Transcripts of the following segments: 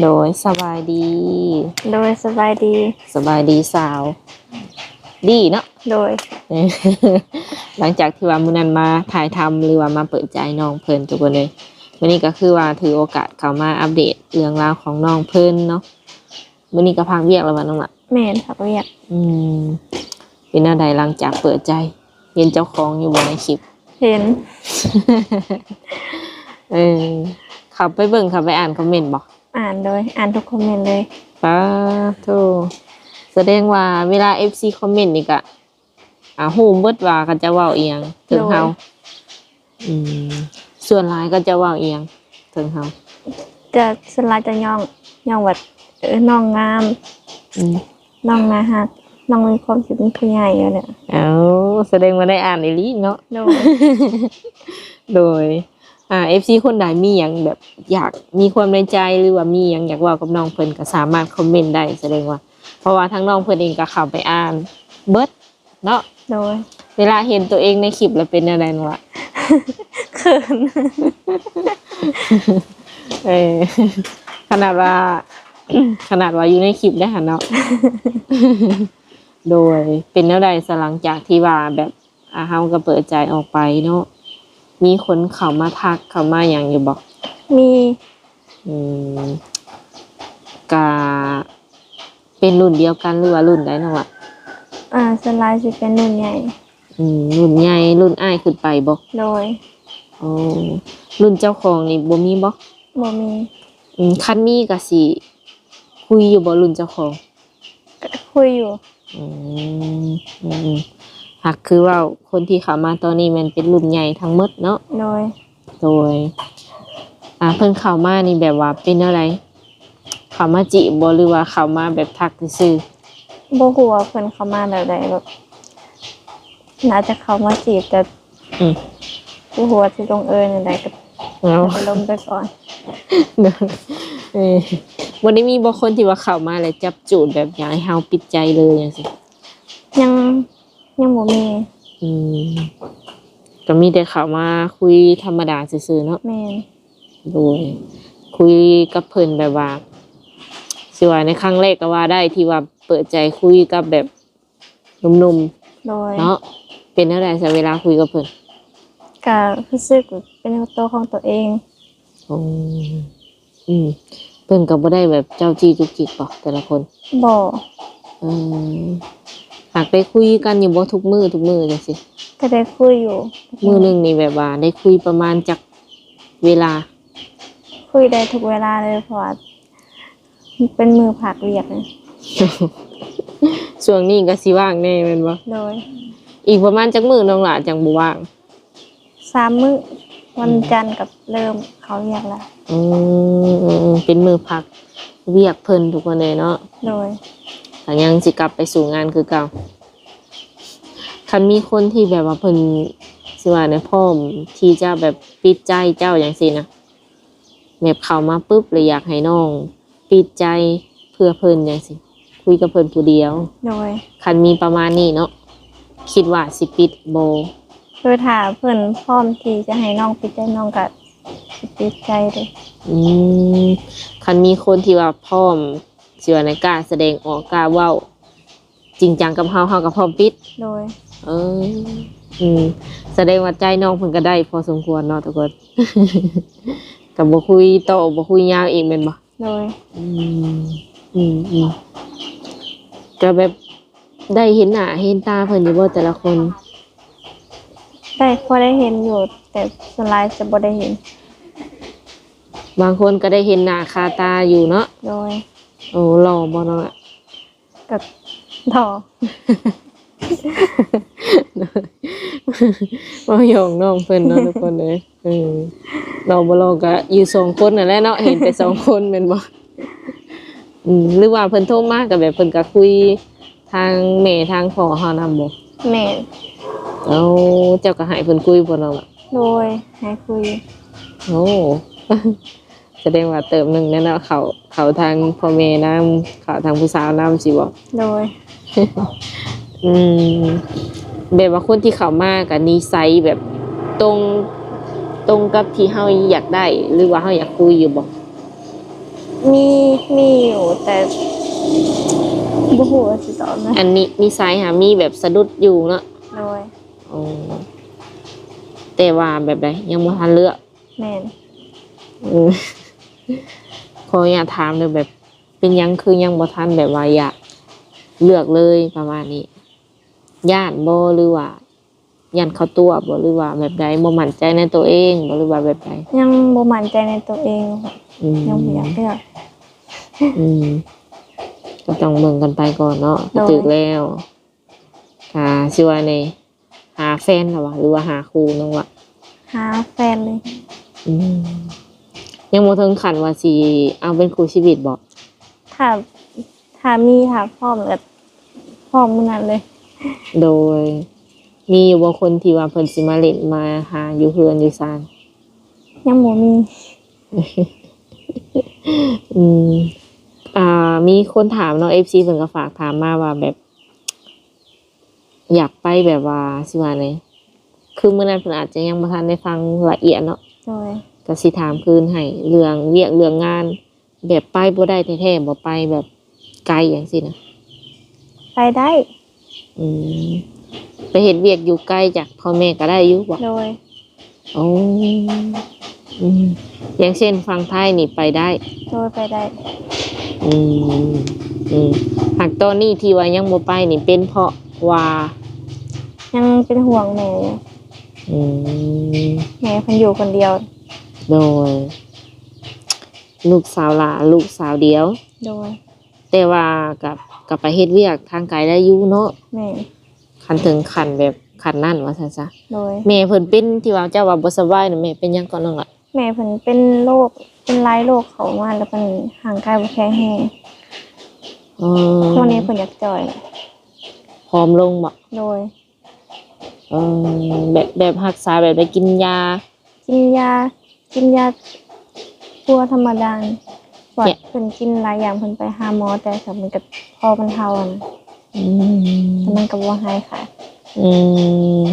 โดยสบายดีโดยสบายดีสบายดีสาวดีเนาะ โดย หลังจากที่ว่ามื้อนั้นมาถ่ายทำหรือว่ามาเปิดใจน้องเพิ่นทุกคนเลยวันนี้ก็คือว่าถือโอกาสเข้ามาอัปเดตเรื่องราวของน้องเพิ่นเนาะมื้อนี้ก็พักเวียกแล้วว่าน้องล่ะแม่นผักเวียกมเป็นแนวใดหลังจากเปิดใจเห็นเจ้าของอยู่บนในคลิป เห็น เออเข้าไปเบิ่งเข้าไปอ่านคอมเมนต์บ่อ่านโดยอ่านทุกคอมเมนต์เลยป้าโธ่แสดงว่าเวลา FC คอมเมนต์นี่ก็ฮู้เบิดว่าเขาจะเว้าอีหยังถึงเฮาส่วนหลายก็จะเว้าอีหยังถึงเฮาจะสลายจะย่องแบบน้องงามน้องน่าฮักน้องมีความคิดเป็นผู้ใหญ่อยู่เนี่ยแสดงว่าได้อ่านอีหลีเนาะโดย โดยFC คนใดมีหยังแบบอยากมีความในใจหรือว่ามีหยังอยากเว้ากับน้องเพิ่นก็สามารถคอมเมนต์ได้แสดงว่าเพราะว่าทั้งน้องเพิ่นเองก็เข้าไปอ่านเบิดเนาะโดยเวลาเห็นตัวเองในคลิปแล้วเป็นอะไรนั่นล่ะ เขิน ขนาดว่าอยู่ในคลิปได้หั่นเนาะ โดยเป็นแนวใดหลังจากที่ว่าแบบเฮาก็เปิดใจออกไปเนาะมีคนเข้ามาทักเข้ามาหยังอยู่บ่มีก็เป็นรุ่นเดียวกันหรือว่ารุ่นใดนั่นล่ะสลายสิเป็นรุ่นใหญ่รุ่นใหญ่รุ่นอ้ายขึ้นไปบ่โดยรุ่นเจ้าของนี่บ่มีบ่มีคันมีก็สิคุยอยู่บ่รุ่นเจ้าของคุยอยู่หากคือว่าคนที่เข้ามาตอนนี้มันเป็นรุ่นใหญ่ทั้งหมดเนาะโดยเพิ่นเข้ามานี่แบบว่าเป็นอะไรเข้ามาจิบ่หรือว่าเข้ามาแบบทักซื่อบ่ฮู้ว่าเพิ่นเข้ามาแบบใดแบบน่าจะเข้ามาจีบแต่บ่ฮู้ว่าสิลงเอยจังไดก็ไปลงไปก่อนบ่ได้มีบ่คนที่ว่าเข้ามาแล้วจับจูดแบบอยากให้เฮาปิดใจเลยจังซี่ยังบ่มีก็มีแต่เข้ามาคุยธรรมดาซื่อๆเนาะแม่นโดยคุยกับเพิ่นแบบว่าสิว่าในครั้งแรกก็ว่าได้ที่ว่าเปิดใจคุยกับแบบหนุ่มๆเนาะเป็นจังได๋ซะเวลาคุยกับเพิ่นก็รู้สึกเป็นตัวของตัวเองเพิ่นก็บ่ได้แบบเจ้าจี้จุกจิกบ่แต่ละคนบ่หากได้คุยกันอยู่บ่ทุกมื้อจังซี่ก็ได้คุยอยู่มื้อนึงนี่แบบว่าได้คุยประมาณจักเวลาคุยได้ทุกเวลาเลยเพราะว่าเป็นมือผักเวียกนะ ช่วงนี้ก็สิว่างแน่แม่นบ่โดยอีกประมาณจักมื้อน้องหล่ะจังบ่ว่าง3มื้อวันจันทร์กับเริ่มเขาเรียกแล้วเป็นมือพักเวียกเพิ่นทุกคนเลยเนาะโดยแต่ยังสิกลับไปสู่งานคือเก่าคันมีคนที่แบบว่าเพิ่นสิว่าในพร้อมที่จะแบบปิดใจเจ้าอย่างซี่นะแบบเข้ามาปุ๊บเลยอยากให้น้องปิดใจเพื่อเพิ่นจังซี่คุยกับเพิ่นผู้เดียวโดยคันมีประมาณนี้เนาะคิดว่าสิปิดบ่คือถ้าเพิ่นพร้อมที่จะให้น้องปิดใจน้องก็สิปิดใจเลยคันมีคนที่ว่าพร้อมสิว่าในกล้าแสดงออกกล้าเว้าจริงจังกับเฮาก็พร้อมปิดโดยแสดงว่าใจน้องเพิ่นก็ได้พอสมควรเนาะทุกคนก็บ่คุยต่อบ่คุยยาวอีกแม่นบ่โดยก็แบบได้เห็นหน้าเห็นตาเพิ่นอยู่บ่แต่ละคนได้พอได้เห็นอยู่แต่สไลด์จะบ่ได้เห็นบางคนก็ได้เห็นหน้าคาตาอยู่เนาะโดยหล่อบ่น้องอะก็หล่อบ่ยองน้องเพิ่นเนาะทุกคนเอ้ยเราบ่ลองก็อยู่2คนนั่นแหละเนาะเห็นแต่2คนแม่นบ่หรือว่าเพิ่นโทรมาก็แบบเพิ่นก็คุยทางแม่ทางพ่อเฮานำบ่แม่เจ้าก็ให้เพิ่นคุยบ่น้องอ่ะโดยให้คุยแสดงว่าเติมนึงแน่เนาะเขาทางพ่อแม่นำเขาทางผู้สาวนำสิบ่โดยแบบว่าคนที่เข้ามาก็นิสัยแบบตรงกับที่เฮาอยากได้หรือว่าเฮาอยากคุยอยู่บ่ มีมีอยู่แต่บ่ฮู้ว่าสิตอบนะอันนี้นิสัยหามีแบบสะดุดอยู่เนาะ โดย อ๋อแต่ว่าแบบใดยังบ่ทันเลือก แม่น อืมขออยากถามเลยแบบ เป็นหยังคือยังบ่ทันแบบว่าอยากเลือกเลยประมาณนี้ย่านบ่หรือว่าย่านเข้าตัวบ่หรือว่าแบบใดบ่มั่นใจในตัวเองบ่หรือว่าแบบใด ยังบ่มั่นใจในตัวเอง อืม ยังบ่อยากเลือก อืมก็ต้องเบิ่งกันไปก่อนเนาะ โดย ถึกแล้วสิว่าในหาแฟนเหรอวะหรือว่าหาครูน้องวะ หาแฟนเลย อืมยังบ่ถึงขั้นว่าสิเอาเป็นครูชีวิตบ่ ถ้าถ้าพร้อมก็พร้อมมื้อนั้นเลย โดย มีอยู่บ่คนที่ว่าเพิ่นสิมาเล่นมาหาอยู่เฮือนอยู่ซาน ยังบ่มี อืมมีคนถามเนาะ FC เพิ่นก็ฝากถามมาว่าแบบ อยากไปแบบว่าสิว่าไดคือมื้อนั้นเพิ่นอาจจะยังบ่ทันได้ฟังละเอียดเนาะ โดย ก็สิถามคืนให้เรื่องเวียกเรื่องงาน แบบไปบ่ได้แท้ๆบ่ไปแบบไกลอย่างซี่นะ ไปได้ อืมไปเฮ็ดเวียกอยู่ไกลจากพ่อแม่ก็ได้อยู่บ่ โดย อ๋ออืมอย่างเช่นฝั่งไทยนี่ไปได้ โดยไปได้ อืมหากตอนนี้ที่ว่ายังบ่ไปนี่เป็นเพราะว่า ยังเป็นห่วงแม่อยู่ อืม แม่เพิ่นอยู่คนเดียว โดย ลูกสาวหลาลูกสาวเดียว โดย แต่ว่ากับไปเฮ็ดเวียกทางไกลได้อยู่เนาะ แม่ คันถึงขั้นแบบขั้นนั้นว่าซั่นซะ โดย แม่เพิ่นเป็นที่ว่าเจ้าว่าบ่สบายน่ะแม่เป็นหยังก่อนน้องล่ะ แม่เพิ่นเป็นโรคเป็นหลายโรคเข้ามาแล้วเพิ่นห่างกายบ่แข็งแรง อ๋อ ช่วงนี้เพิ่นอยากจ่อย พร้อมลงบ่ โดย แบบรักษาแบบได้กินยา กินยาตัวธรรมดาปวดเพิ่นกินหลายอย่างเพิ่นไปหาหมอแต่ก็มันก็พอบรรเทาอะนะ อืม แต่มันก็บ่หายค่ะ อืม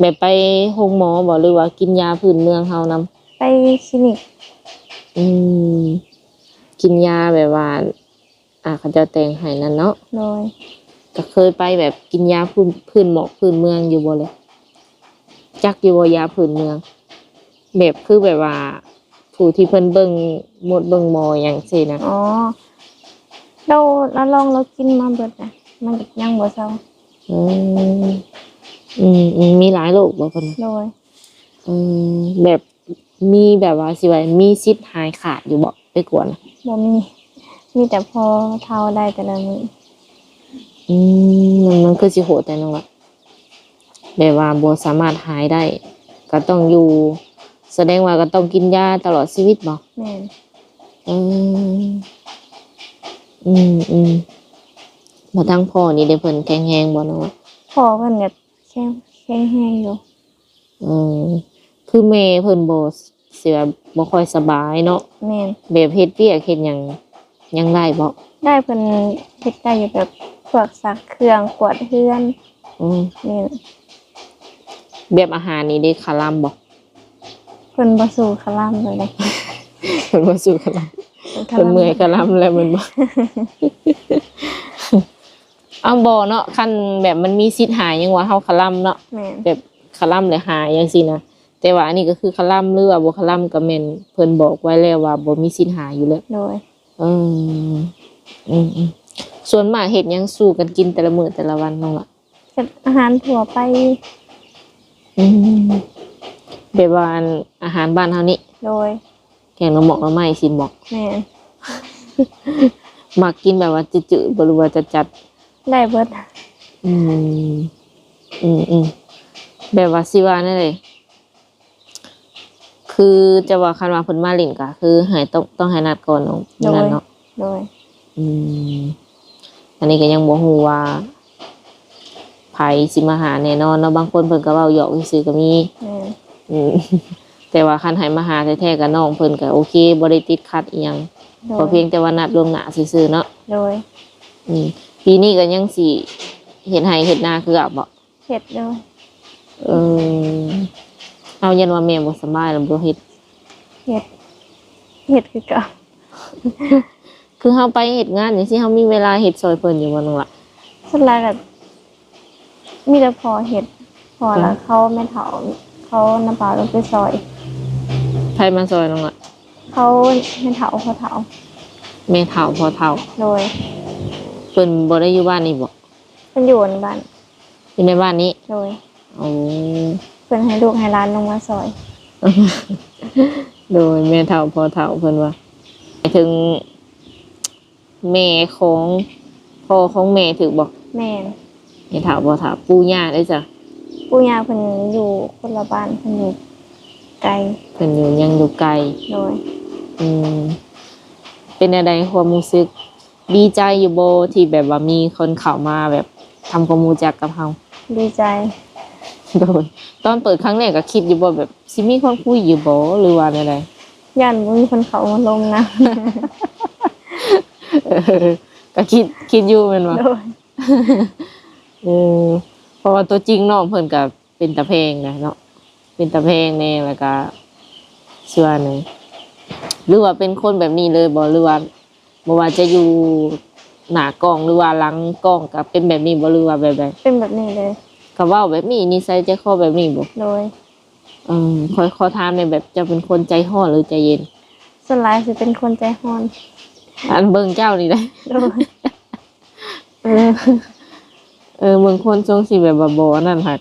แบบไปโรงหมอบ่หรือว่ากินยาพื้นเมืองเฮานำ ไปคลินิก อืมกินยาแบบว่าเขาเจะแต่งให้นั่นเนาะ โดย ก็เคยไปแบบกินยาพื้นหมอกพื้นเมืองอยู่บ่เลยจักอยู่บ่ยาพื้นเมือง แบบคือแบบว่า ผู้ที่เพิ่นเบิ่งหมดเบิ่งหมออย่างซี่นะ อ๋อเราลองเรากินมาเบิดนะมันก็ยังบ่เซา อืมมีหลายโรคบ่เพิ่น โดย แบบมีแบบว่าสิว่ามีสิทธิ์หายขาดอยู่บ่ไปกวดน่ะ บ่มีแต่พอเท่าได้แต่ละมื้อ มันคือสิโหดแต่น้องละแบบว่าบ่สามารถหายได้ ก็ต้องอยู่ แสดงว่าก็ต้องกินยาตลอดชีวิตบ่ แม่น อืมมาทั้งพ่อนี่ได้เพิ่นแข็งแรงบ่น้องละ พ่อเพิ่นก็แข็งแรงอยู่ อืมคือแม่เพิ่นบ่สิว่าบ่ค่อยสบายเนาะ แม่น แบบเฮ็ดเวียกเฮ็ดหยังยังได้บ่ ได้เพิ่นเฮ็ดได้อยู่แบบพวกซักเครื่องกวาดเรือน อืม นี่ แบบอาหารนี่ได้คาลัมบ่ เพิ่นบ่สู้คลำเลยนะ เพิ่นบ่สู้คาลัม เพิ่นเมื่อยคาลัมแล้วแมันบ่ เอาบ่เนาะคันแบบมันมีสิทธิ์หายยังว่าเฮาคาลัมเนาะ แม่น แบบคาลัมเลยหายจังซี่นะแต่ว่าอันนี้ก็คือคาลัมหรือว่าบ่คาลัมก็แม่นเพิ่นบอกไว้แล้วว่าบ่มีสิทธิ์หายอยู่แล้ว โดย อืมส่วนมากเฮ็ดหยังสู้กันกินแต่ละมื้อแต่ละวันน้องล่ะ เฮ็ดอาหารทั่วไป อืมแบบว่าอาหารบ้านเฮานี่ โดย แกงหน่อหมกหน่อไม้สินบอก แม่น มักกินแบบว่าจืดๆบ่รู้ว่าจะจัด ได้เบิด อืมแบบว่าสิว่านั่นเลยคือจะว่าคันว่าเพิ่นมาเล่นก็คือให้ต้องให้นัดก่อนเนาะ โดย นั่นเนาะ โดย อืมอันนี้ก็ยังบ่ฮู้ว่าไผสิมาหาแน่นอนเนาะบางคนเพิ่นก็เว้าหยอกซื่อๆก็มี แม่น อืม แต่ว่าคันให้มาหาแท้ๆก็น้องเพิ่นก็โอเคบ่ได้ติดขัดอีหยัง โด ขอย เพียงแต่ว่านัดล่วงหน้าซื่อๆเนาะ โดย ปีนี้ก็ยังสิเฮ็ดให้เฮ็ดนาคือเอาบ่ เฮ็ดโดย เออเอายันว่าแม่บ่สบายแล้วบ่เฮ็ด เฮ็ดคือเก่า คือเฮาไปเฮ็ดงานจังซี่เฮามีเวลาเฮ็ดซอยเพิ่นอยู่บ่น้องล่ะ สุดท้ายก็มีแต่พอเฮ็ดพอแล้วเขาไม่เฒ่าเขาน้ำปลาลงไปซอย ไผมาซอยน้องล่ะ เขาไม่เฒ่าเขาเฒ่า แม่เฒ่าพ่อเฒ่า โดย เพิ่นบ่ได้อยู่บ้านนี่บ่ เป็นอยู่ในบ้าน อยู่ในบ้านนี้ โดย โอ้ เพิ่นให้ลูกให้หลานลงมาซอย โดยแม่เฒ่าพ่อเฒ่าเพิ่นว่าหมายถึงแม่ของพ่อของแม่ถูกบ่ แม่น แม่เฒ่าพ่อเฒ่าปู่ย่าได้จ้ะ ปู่ย่าเพิ่นอยู่คนละบ้านเพิ่นอยู่ไกล เพิ่นอยู่ยังอยู่ไกล โดย อืมเป็นอะไรความรู้สึกดีใจอยู่โบที่แบบว่ามีคนเข้ามาแบบทำความรู้จักกับเรา ดีใจ โดยตอนเปิดครั้งแรกก็คิดอยู่บ่แบบสิมีคนคุยอยู่บ่หรือว่าอะไร ย่านบ่มีคนเขามาลงนะ เออก็คิดอยู่แม่นบ่ โดย เออเพราะว่าตัวจริงน้องเพิ่นก็เป็นตาเพลงนะเนาะเป็นตาเพลงแน่แล้วก็เชื่อแน่หรือว่าเป็นคนแบบนี้เลยบ่หรือว่าบ่ว่าจะอยู่หน้ากล้องหรือว่าหลังกล้องก็เป็นแบบนี้บ่หรือว่าแบบใด เป็นแบบนี้เลย ก็เว้าแบบนี้นิสัยใจคอแบบนี้บ่ โดย ขอถามในอยแบบจะเป็นคนใจร้อนหรือใจเย็น ส่วนหลายสิเป็นคนใจร้อน อันเบิ่งเจ้านี่ได้ โดย เออเบิ่งคนทรงสิแบบว่าบ่นั่นค่ะ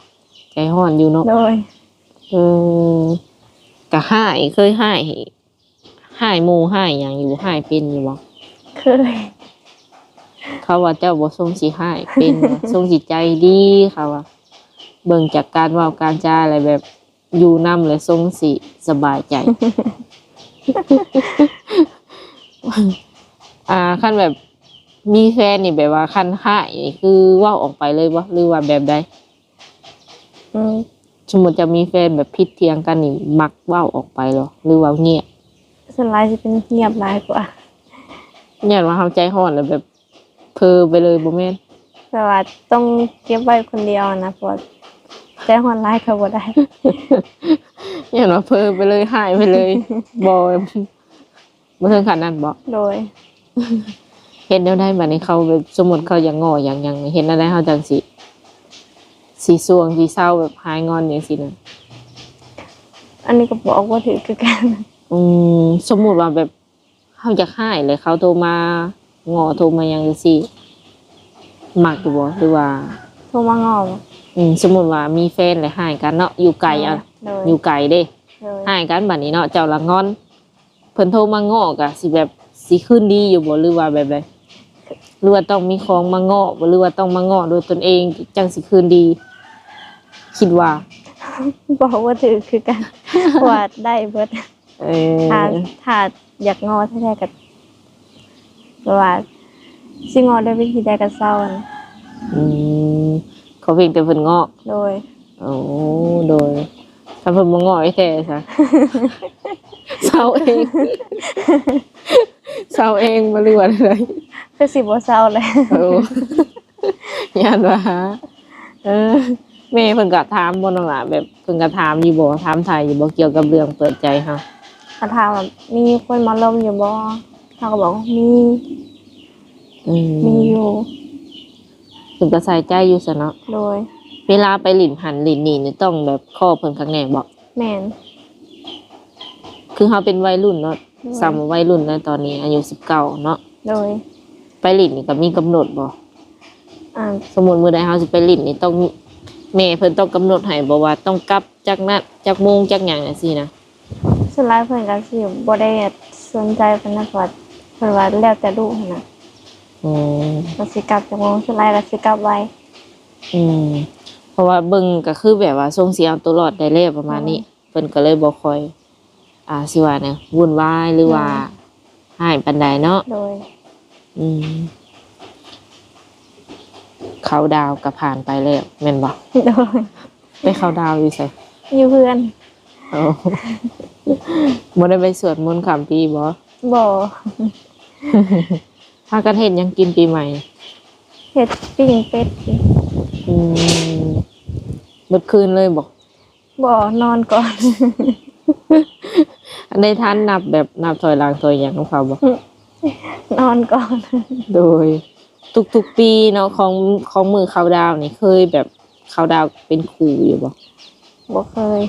ใจร้อนอยู่เนาะ โดย เออก็ห้ายเคยห้ายหมู่ห้ายหยังอยู่ห้ายเป็นอยู่บ่ เคย เขาว่าเจ้าบ่ทรงสิห้ายเป็น ว่ะทรงสิใจดีเขาว่าเบิ่งจากการเว้าการจาอะไรแบบอยู่นำเลยทรงสิสบายใจ คันแบบมีแฟนนี่แบบว่าคันห้ายนี่คือเว้าออกไปเลยบ่หรือว่าแบบใด อืม สมมุติจะมีแฟนแบบผิดเถียงกันนี่มักเว้าออกไปเหรอหรือว่าเงียบ ส่วนหลายสิเป็นเงียบหลายกว่า เนี่ยว่าเฮาใจร้อนแล้วแบบเพ้อไปเลยบ่แม่น แต่ว่าต้องเก็บไว้คนเดียวนะเพราะว่าใจร้อนหลายก็บ่ได้ เนี่ยว่าเพ้อไปเลยหายไปเลย บ่ถึงขนาดนั้นบ่ โดย เห็นแนวใดบัดนี้เขาแบบสมมุติเขาอย่างง้ออย่างหยังเห็นอะไรเฮาจังสิสวงสิเศร้าแบบหายงอนจังซี่น่ะ อันนี้ก็บอกว่าถือคือกัน สมมุติว่าแบบเฮาอยากหายเลยเขาโทรมาง้อโทรมาหยังจังซี่มักอยู่บ่หรือว่า โทรมาง้อ สมมุติว่ามีแฟนแล้วหายกันเนาะอยู่ไกลอ่ะ โดย อยู่ไกลเด้ โดย หายกันบัดนี้เนาะเจ้าละงอนเพิ่นโทรมาง้อก็สิแบบสิคืนดีอยู่บ่หรือว่าแบบใดหรือว่าต้องมีของมาง้อบ่หรือว่าต้องมาง้อโดยตนเองจังสิคืนดี คิดว่า บอกว่าถือคือกัน เพราะว่าได้เบิด เอ ถ้าอยากง้อแท้ๆก็แบบว่าสิง้อด้วยวิธีใดก็เศร้านะ อืมเขาเพียงแต่เพิ่นง้อ โดย โอ้โดยถ้าเพิ่นบ่ง้อไอ้แท้ซะ เศร้าเองเศร้าเองบ่รู้ว่าอะไร คือสิบ่เศร้าเลย โอ้ย่านว่าแม่เพิ่นก็ถามบ่น้องหล่ะแบบเพิ่นก็ถามอยู่บ่ถามถ่ายอยู่บ่เกี่ยวกับเรื่องเปิดใจเฮา เขาถามว่ามีคนมาลมอยู่บ่เขาก็บอกว่ามี มีอยู่ เพิ่นก็ใส่ใจอยู่ซะเนาะ โดย เวลาไปหลินหันหลินนี่นี่ต้องแบบข้อเพิ่นข้างแน่บ่ แม่น คือเฮาเป็นวัยรุ่นเนาะซ้ำวัยรุ่นนะตอนนี้อายุ19เนาะ โดย ไปหลินนี่ก็มีกำหนดบ่ อ่า สมมุติมื้อใดเฮาสิไปหลินนี่ต้องแม่เพิ่นต้องกำหนดให้บ่ว่าต้องกลับจากนัดจากโมงจากหยังจังซี่นะ ส่วนหลายเพิ่นก็สิบ่ได้สนใจปานนั้นเพราะว่าเพิ่นว่าแล้วแต่ลูกหั้นน่ะ อืม ก็สิกลับจากโมงส่วนหลายก็สิกลับไว เพราะว่าเบิ่งก็คือแบบว่าส่งเสียเอาตัวรอดได้แล้วประมาณนี้เพิ่นก็เลยบ่ค่อยสิว่าเนี่ยวุ่นวายหรือว่าหายปานใดเนาะ โดย อืมเขาดาวก็ผ่านไปแล้วแม่นบ่ โดย ไปเขาดาวอยู่ไส อยู่เพื่อน โอ้ บ่ได้ไปสวดมนต์ข้ามปีบ่ บ่ พากันเฮ็ดหยังกินปีใหม่ เฮ็ดปิ้งเป็ด อืมเมื่อคืนเลยบ่ บ่นอนก่อน อันได้ทานนับแบบนับถอยหลังถอยหยังของเขาบ่ นอนก่อน โดยทุกๆปีเนาะของมือเขาดาวนี่เคยแบบเขาดาวเป็นครูอยู่บ่ บ่เคย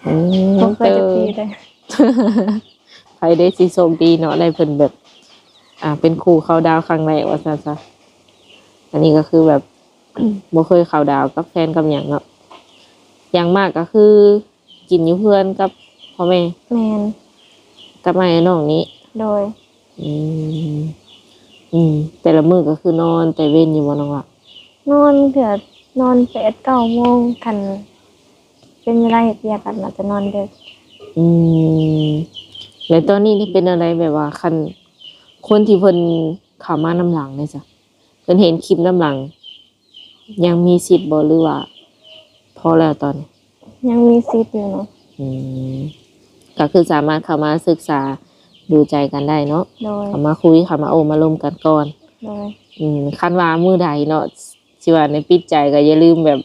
อืม บ่เคยจะปีเลย ใครได้สิโชคดีเนาะได้เพิ่นแบบ เป็นครูเขาดาวครั้งแรกว่าซั่นซะอันนี้ก็คือแบบ บ่เคยเขาดาวกับแฟนกับหยังเนาะอย่างมากก็คือ กินอยู่เพื่อนกับพ่อแม่ แม่น กับแม่น้องนี้ โดย อืมแต่ละมื้อก็คือนอนแต่เว้นอยู่บ่น้องล่ะ นอนเถื่อนอน8-9โมงคันเป็นเวลาเฮ็ดเวียกกันอาจจะนอนดึก อืมแล้วตอนนี้นี่เป็นอะไรแบบว่าคันคนที่เพิ่นเข้ามาน้ำหลังเลยจ้ะเพิ่นเห็นคลิปน้ำหลัง ยังมีสิทธิ์บ่หรือว่า พอแล้วตอนนี้ ยังมีสิทธิ์อยู่เนาะ อืมก็คือสามารถเข้ามาศึกษาดูใจกันได้เนาะ โดย เข้ามาคุยเข้ามาโอมาลมกันก่อน โดย คันว่ามื้อใดเนาะสิว่าในปิดใจก็อย่าลืมแบบ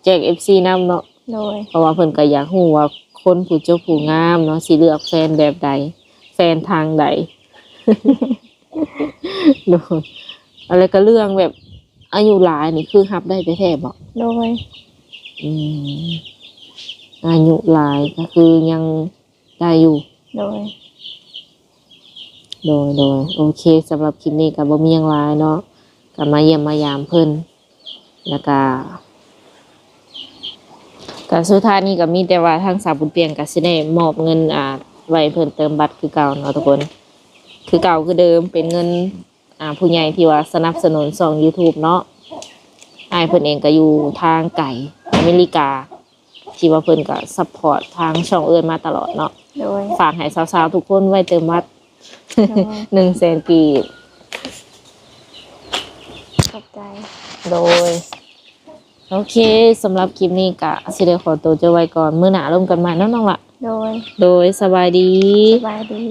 แจ้ง FC นำเนาะ โดย เพราะว่าเพิ่นก็อยากรู้ว่าคนผู้เจ้าผู้งามเนาะสิเลือกแฟนแบบใด แฟนทางใด โดยอะไรก็เรื่องแบบอายุหลายนี่คือรับได้แท้ๆบ่ โดย อืมอายุหลายก็คือยังได้อยู่ โดย โดยโอเคสำหรับคลิปนี้ก็บ่มีหยังหลายเนาะก็มาเยี่ยมมายามเพิ่นแล้วก็สุดท้ายนี้ก็มีแต่ว่าทางสาวบุญเปียงก็สิได้มอบเงินไว้เพิ่นเติมบัตรคือเก่าเนาะทุกคน คือเก่าคือเดิมเป็นเงินผู้ใหญ่ที่ว่าสนับสนุนช่อง YouTube เนาะอ้ายเพิ่นเองก็อยู่ทางไกลอเมริกา ที่ว่าเพิ่นก็ซัพพอร์ตทางช่องเอิ้นมาตลอดเนาะ โดย ฝากให้สาวๆทุกคนไว้เติมบัตร โดย 100,000 กีบ ขอบใจ โดย โอเคสำหรับคลิปนี้ก็สิได้ขอตัวเจอไว้ก่อนมื้อหน้าร่วมกันใหม่เนาะน้องละ โดย โดยสบายดี สบายดี